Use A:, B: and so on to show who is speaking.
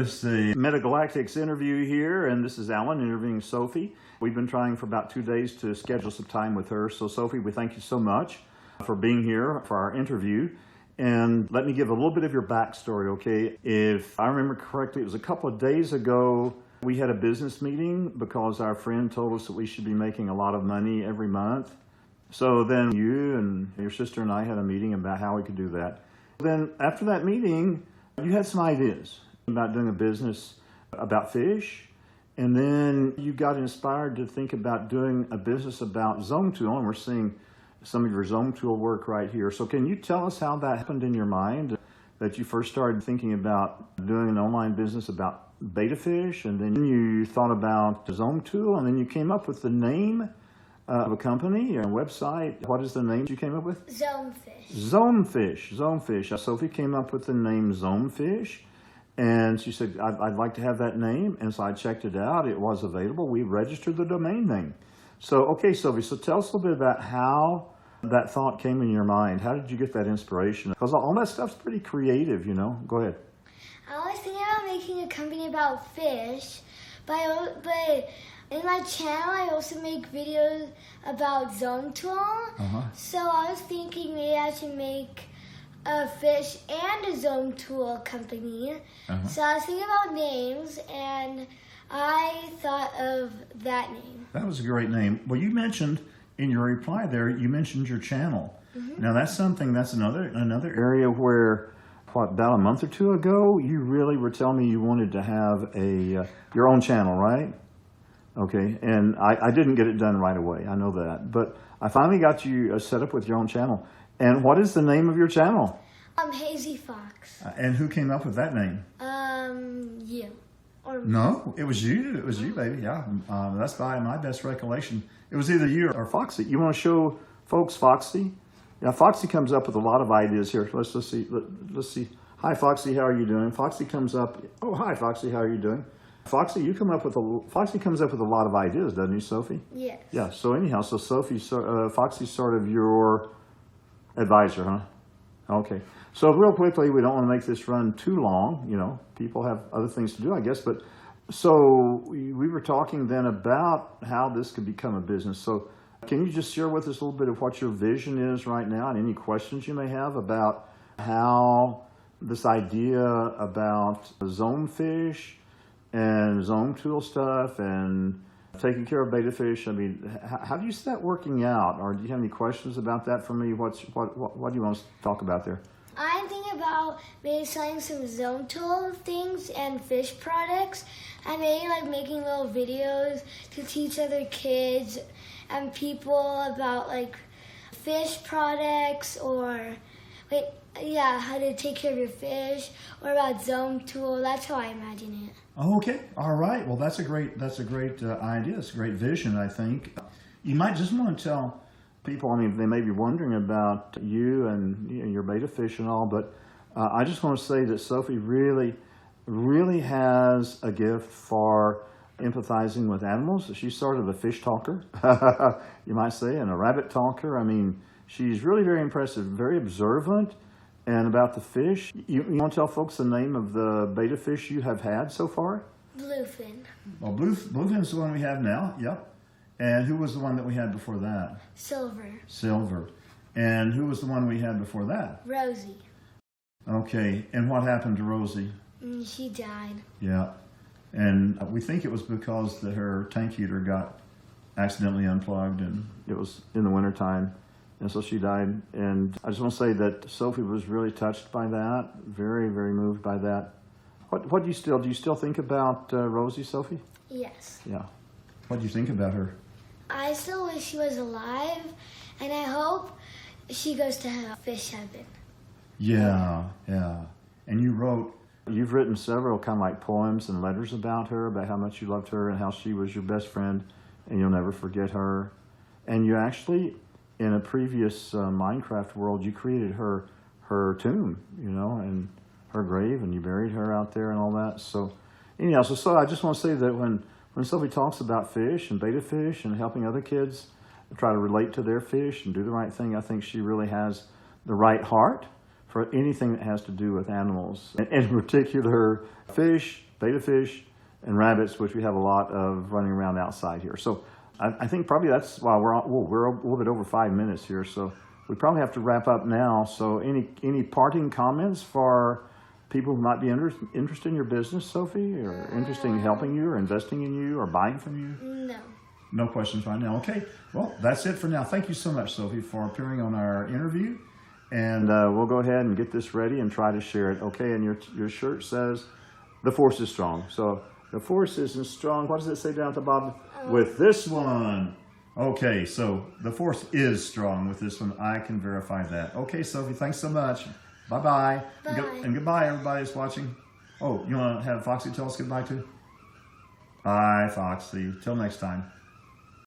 A: This is a Metagalactics interview here, and this is Alan interviewing Sophie. We've been trying for about 2 days to schedule some time with her. So Sophie, we thank you so much for being here for our interview. And let me give a little bit of your backstory, okay? If I remember correctly, it was a couple of days ago, we had a business meeting because our friend told us that we should be making a lot of money every month. So then you and your sister and I had a meeting about how we could do that. Then after that meeting, you had some ideas about doing a business about fish. And then you got inspired to think about doing a business about ZomeTool, and we're seeing some of your ZomeTool work right here. So can you tell us how that happened in your mind, that you first started thinking about doing an online business about betta fish, and then you thought about ZomeTool, and then you came up with the name of a company or a website? What is the name you came up with?
B: ZomeFish.
A: ZomeFish. ZomeFish. Sophie came up with the name ZomeFish, and she said, I'd like to have that name. And so I checked it out. It was available. We registered the domain name. So, okay, Sophie, so tell us a little bit about how that thought came in your mind. How did you get that inspiration? Because all that stuff's pretty creative, you know. Go ahead.
B: I was thinking about making a company about fish, but in my channel I also make videos about ZomeTool. So I was thinking maybe I should make a fish and a ZomeTool company. So I was thinking about names, and I thought of that name.
A: That was a great name. Well, you mentioned in your reply there, you mentioned your channel. Now that's another area where, about a month or two ago, you really were telling me you wanted to have your own channel, right? Okay, and I didn't get it done right away, I know that. But I finally got you set up with your own channel. And what is the name of your channel?
B: Hazy Fox.
A: And who came up with that name?
B: You.
A: No, it was you. It was you, baby. Yeah, that's by my best recollection. It was either you or Foxy. You want to show folks Foxy? Yeah, Foxy comes up with a lot of ideas here. Let's see. Let's see. Hi, Foxy. How are you doing? Foxy comes up. Oh, hi, Foxy. How are you doing? Foxy, Foxy comes up with a lot of ideas, doesn't he, Sophie?
B: Yes.
A: Yeah. So anyhow, so Foxy's sort of your advisor, huh? Okay. So real quickly, we don't want to make this run too long. You know, people have other things to do, I guess. But so we were talking then about how this could become a business. So can you just share with us a little bit of what your vision is right now, and any questions you may have about how this idea about ZomeFish and ZomeTool stuff and taking care of betta fish? I mean, how do you see that working out? Or do you have any questions about that for me? What do you want us to talk about there?
B: I'm thinking about maybe selling some ZomeTool things and fish products, and maybe like making little videos to teach other kids and people about like fish products, or how to take care of your fish, or about ZomeTool. That's how I imagine it.
A: Okay, all right. Well, that's a great idea. It's a great vision, I think. You might just want to tell people, I mean, they may be wondering about you and your betta fish and all, but I just want to say that Sophie really, really has a gift for empathizing with animals. She's sort of a fish talker, you might say, and a rabbit talker. I mean, she's really very impressive, very observant. And about the fish, you want to tell folks the name of the betta fish you have had so far?
B: Bluefin.
A: Well, Bluefin's the one we have now, yep. And who was the one that we had before that?
B: Silver.
A: Silver. And who was the one we had before that?
B: Rosie.
A: Okay, and what happened to Rosie?
B: She died.
A: Yeah, and we think it was because her tank heater got accidentally unplugged, and it was in the wintertime, and so she died. And I just want to say that Sophie was really touched by that, very, very moved by that. What do you still think about Rosie, Sophie?
B: Yes.
A: Yeah. What do you think about her?
B: I still wish she was alive, and I hope she goes to fish heaven.
A: Yeah, yeah. And you've written several kind of like poems and letters about her, about how much you loved her and how she was your best friend, and you'll never forget her. And you actually, in a previous Minecraft world, you created her tomb, you know, and her grave, and you buried her out there and all that. So anyhow, so I just want to say that when Sophie talks about fish and betta fish and helping other kids try to relate to their fish and do the right thing, I think she really has the right heart for anything that has to do with animals, and in particular fish, betta fish, and rabbits, which we have a lot of running around outside here. So I think probably that's why we're a little bit over 5 minutes here. So we probably have to wrap up now. So any parting comments for people who might be interested in your business, Sophie, or interested in helping you or investing in you or buying from you?
B: No.
A: No questions right now. Okay, well, that's it for now. Thank you so much, Sophie, for appearing on our interview. And we'll go ahead and get this ready and try to share it. Okay, and your shirt says, the force is strong. So the force isn't strong. What does it say down at the bottom? With this one. Okay, so the force is strong with this one. I can verify that. Okay, Sophie, thanks so much. Bye-bye.
B: Bye.
A: And goodbye, everybody that's watching. Oh, you want to have Foxy tell us goodbye too? Bye, Foxy. Till next time.